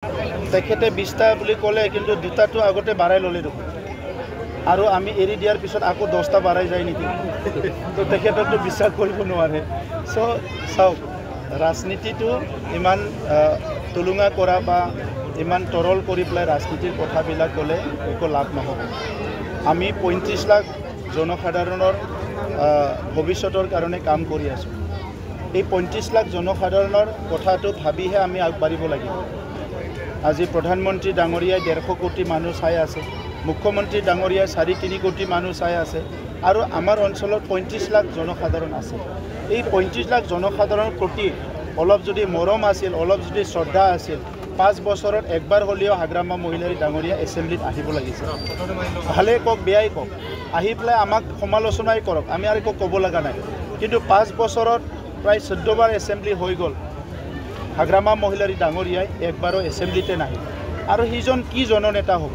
তেখেতে 20টা বুলি ক'লে কিন্তু দুটাটো আগতে বাঢ়াই ল'লে দেখোন আৰু আমি এৰি দিয়াৰ পিছত আকৌ 10টা বাঢ়াই যায় নেকি তো তেখেতকতো বিশ্বাস কৰিব নোৱাৰে সো চাওক ৰাজনীতিটো ইমান তুলুঙা কৰা বা ইমান তৰল কৰি পেলাই ৰাজনীতিৰ কথাবিলাক ক'লে একো লাভ নহ'ব আমি 35 লাখ জনসাধাৰণৰ ভৱিষ্যতৰ কাৰণে কাম কৰি আছোঁ এই 35 লাখ জনসাধাৰণৰ কথাটো ভাবিহে আমি আগবাঢ়িব লাগিব আজি প্ৰধানমন্ত্ৰী ডাঙৰীয়াই 150 কোটি মানুহ চাই আছে মুখ্যমন্ত্ৰী ডাঙৰীয়াই 3.5 কোটি মানুহ চাই আছে আৰু আমাৰ অঞ্চলত 35 লাখ জনসাধাৰণ আছে এই 35 লাখ জনসাধাৰণৰ প্ৰতি অলপ যদি মৰম আছিল অলপ যদি শ্ৰদ্ধা আছিল 5 বছৰত একবাৰ হ'লেও হাগ্ৰামা মহিলাৰী ডাঙৰীয়া এছেম্বলিত আহিব লাগিছিল ভালে কক বেয়াই কক আহি পেলাই আমাক সমালোচনাই কৰক আমি আৰু একো ক'ব লগা নাই কিন্তু 5 বছৰত প্ৰায় 14 বাৰ এছেম্বলি হৈ গ'ল হাগ্ৰামা মহিলাৰী ডাঙৰীয়াই একবাৰো এছেম্বলিতে নাহিল আৰু সিজন কি জননেতা হ'ব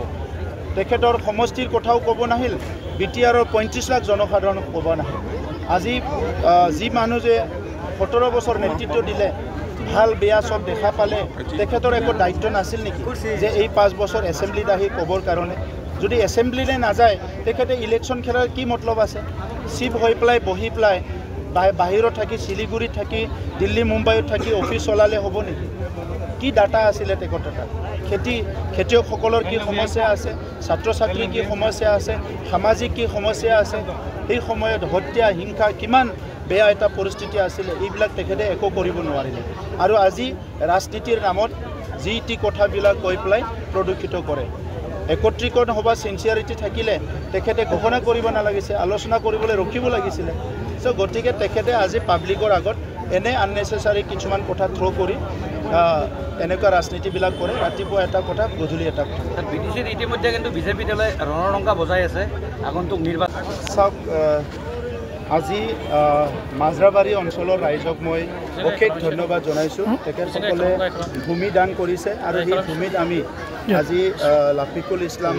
তেখেতৰ সমষ্টিৰ কথাও ক'ব নাহিল বিটিআৰৰ 35 লাখ জনসাধাৰণক ক'ব নাহিল আজি যি মানুহ যে 17 বছৰ নেতৃত্ব দিলে ভাল বেয়া সব দেখা পালে তেখেতৰ একো দায়িত্ব নাছিল নেকি যে এই 5 বছৰ এছেম্বলিত আহি ক'বৰ কাৰণে যদি এছেম্বলিলৈ নাযায় তেখেতে ইলেকশ্যন খেলাৰ কি মতলব আছে চিফ হৈ পেলাই বহি পেলাই বাহিৰত থাকি শিলিগুৰিত থাকি দিল্লী মুম্বাইত থাকি অফিচ চলালে হ'ব নেকি কি ডাটা আছিলে তেখেতৰ তাত খেতিয়কসকলৰ কি সমস্যা আছে ছাত্ৰ ছাত্ৰীৰ কি সমস্যা আছে সামাজিক কি সমস্যা আছে এই সময়ত হত্যা হিংসা কিমান বেয়া এটা পৰিস্থিতি আছিলে এইবিলাক তেখেতে একো কৰিব নোৱাৰিলে আৰু আজি ৰাজনীতিৰ নামত যি টি কথাবিলাক কৈ পেলাই প্ৰদূষিত কৰে একত্ৰীকৰণ হ'ব চিনচিয়াৰিটি থাকিলে তেখেতে ঘোষণা কৰিব নালাগিছে আলোচনা কৰিবলৈ ৰখিব লাগিছিলে সো গতিকে তেখেতে আজি পাব্লিকৰ আগত এনে আননেচেচাৰী কিছুমান কথা থ্ৰ' কৰি এনেকুৱা ৰাজনীতিবিলাক কৰে ৰাতিপুৱা এটা কথা গধূলি এটা কথা বিটিচিত ইতিমধ্যে কিন্তু বিজেপি দলে ৰণৰংকা বজাই আছে আগন্তুক নিৰ্বাচন চাওক আজি মাজৰাবাৰী অঞ্চলৰ ৰাইজক মই অশেষ ধন্যবাদ জনাইছোঁ তেখেতসকলে ভূমি দান কৰিছে আৰু সেই ভূমিত আমি আজি লাফিকুল ইছলাম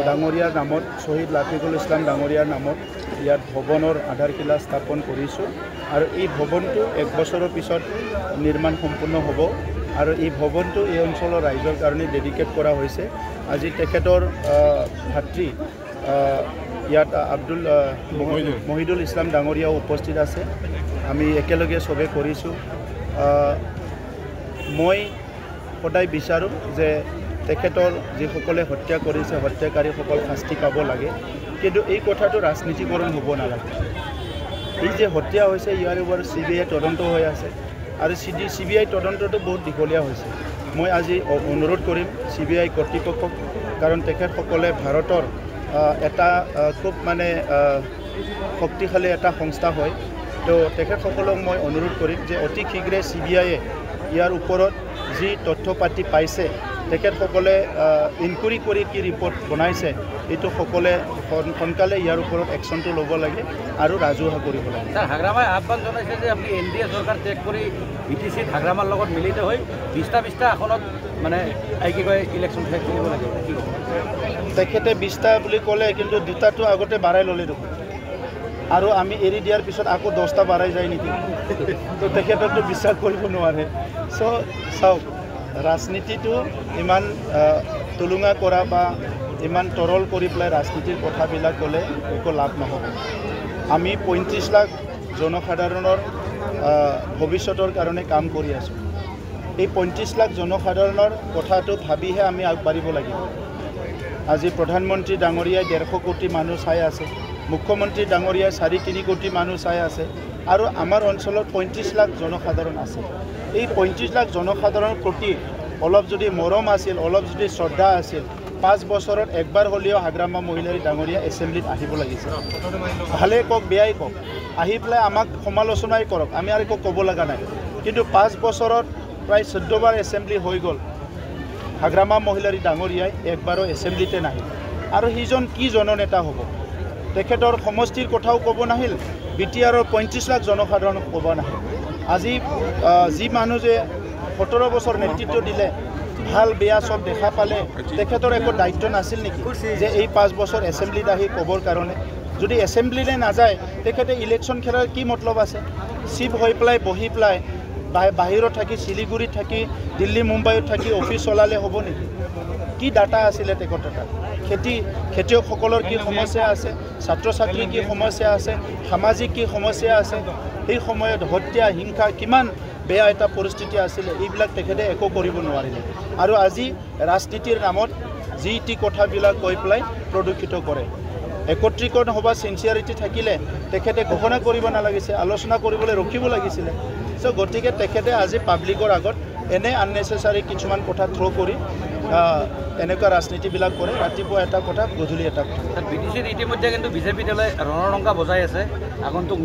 ডাঙৰীয়াৰ নামত শ্বহীদ লাফিকুল ইছলাম ডাঙৰীয়াৰ নামত ইয়াত ভৱনৰ আধাৰশিলা স্থাপন কৰিছোঁ আৰু এই ভৱনটো 1 বছৰৰ পিছত নিৰ্মাণ সম্পূৰ্ণ হ'ব আৰু এই ভৱনটো এই অঞ্চলৰ ৰাইজৰ কাৰণে ডেডিকেট কৰা হৈছে আজি তেখেতৰ ভাতৃ ইয়াত মহিদুল ইছলাম ডাঙৰীয়াও উপস্থিত আছে আমি একেলগে চবে কৰিছোঁ মই সদায় বিচাৰোঁ যে তেখেতৰ যিসকলে হত্যা কৰিছে হত্যাকাৰীসকল শাস্তি পাব লাগে কিন্তু এই কথাটো ৰাজনীতিকৰণ হ'ব নালাগে এই যে হত্যা হৈছে ইয়াৰ ওপৰত CBI তদন্ত হৈ আছে আৰু CBI তদন্তটো বহুত দীঘলীয়া হৈছে মই আজি অনুৰোধ কৰিম CBI কৰ্তৃপক্ষক কাৰণ তেখেতসকলে ভাৰতৰ এটা খুব মানে শক্তিশালী এটা সংস্থা হয় তো তেখেতসকলক মই অনুৰোধ কৰিম যে অতি শীঘ্ৰে CBIয়ে ইয়াৰ ওপৰত যি তথ্য পাতি পাইছে তেখেতসকলে ইনকুৱাৰী কৰি কি ৰিপৰ্ট বনাইছে এইটো সকলে সোনকালে ইয়াৰ ওপৰত একশ্যনটো ল'ব লাগে আৰু ৰাজহুৱা কৰিব লাগে হাগ্ৰামাই আহ্বান জনাইছে যে আপুনি NDA চৰকাৰ ত্যাগ কৰি বিটিচিত হাগ্ৰামাৰ লগত মিলিত হৈ 20টা আসনত মানে কি কয় ইলেকশ্যন খেলিব লাগে তেখেতে 20টা বুলি ক'লে কিন্তু দুটাটো আগতে বাঢ়াই ল'লে দেখোন আৰু আমি এৰি দিয়াৰ পিছত আকৌ 10টা বাঢ়াই যায় নেকি তো তেখেতকতো বিশ্বাস কৰিব নোৱাৰে সো চাওক ৰাজনীতিটো ইমান তুলুঙা কৰা বা ইমান তৰল কৰি পেলাই ৰাজনীতিৰ কথাবিলাক ক'লে একো লাভ নহ'ব আমি 35 লাখ জনসাধাৰণৰ ভৱিষ্যতৰ কাৰণে কাম কৰি আছোঁ এই 35 লাখ জনসাধাৰণৰ কথাটো ভাবিহে আমি আগবাঢ়িব লাগিব আজি প্ৰধানমন্ত্ৰী ডাঙৰীয়াই 150 কোটি মানুহ চাই আছে মুখ্যমন্ত্ৰী ডাঙৰীয়াই 3.5 কোটি মানুহ চাই আছে আৰু আমাৰ অঞ্চলত 35 লাখ জনসাধাৰণ আছে এই 35 লাখ জনসাধাৰণৰ প্ৰতি অলপ যদি মৰম আছিল অলপ যদি শ্ৰদ্ধা আছিল 5 বছৰত একবাৰ হ'লেও হাগ্ৰামা মহিলাৰী ডাঙৰীয়া এছেম্বলিত আহিব লাগিছিল ভালে কক বেয়াই কক আহি পেলাই আমাক সমালোচনাই কৰক আমি আৰু একো ক'ব লগা নাই কিন্তু 5 বছৰত প্ৰায় 14 বাৰ এছেম্বলি হৈ গ'ল হাগ্ৰামা মহিলাৰী ডাঙৰীয়াই একবাৰো এছেম্বলিতে নাহিল আৰু সিজন কি জননেতা হ'ব তেখেতৰ সমষ্টিৰ কথাও ক'ব নাহিল বিটিআৰৰ 35 লাখ জনসাধাৰণক ক'ব নাহিল আজি যি মানুহ যে 17 বছৰ নেতৃত্ব দিলে ভাল বেয়া সব দেখা পালে তেখেতৰ একো দায়িত্ব নাছিল নেকি যে এই 5 বছৰ এছেম্বলিত আহি ক'বৰ কাৰণে যদি এছেম্বলিলৈ নাযায় তেখেতে ইলেকশ্যন খেলাৰ কি মতলব আছে চিফ হৈ পেলাই বহি পেলাই বাহিৰত থাকি শিলিগুৰিত থাকি দিল্লী মুম্বাইত থাকি অফিচ চলালে হ'ব নেকি কি ডাটা আছিলে তেখেতৰ তাত খেতিয়কসকলৰ কি সমস্যা আছে ছাত্ৰ ছাত্ৰীৰ কি সমস্যা আছে সামাজিক কি সমস্যা আছে সেই সময়ত হত্যা হিংসা কিমান বেয়া এটা পৰিস্থিতি আছিলে এইবিলাক তেখেতে একো কৰিব নোৱাৰিলে আৰু আজি ৰাজনীতিৰ নামত যি টি কথাবিলাক কৈ পেলাই প্ৰদূষিত কৰে একত্ৰীকৰণ হ'ব চিনচিয়াৰিটি থাকিলে তেখেতে ঘোষণা কৰিব নালাগিছে আলোচনা কৰিবলৈ ৰখিব লাগিছিলে চ' গতিকে তেখেতে আজি পাব্লিকৰ আগত এনে আননেচেচাৰী কিছুমান কথা থ্ৰ' কৰি এনেকুৱা ৰাজনীতিবিলাক কৰে ৰাতিপুৱা এটা কথা গধূলি এটা কথা বিটিচিত ইতিমধ্যে কিন্তু বিজেপি দলে ৰণৰংকা বজাই আছে আগন্তুক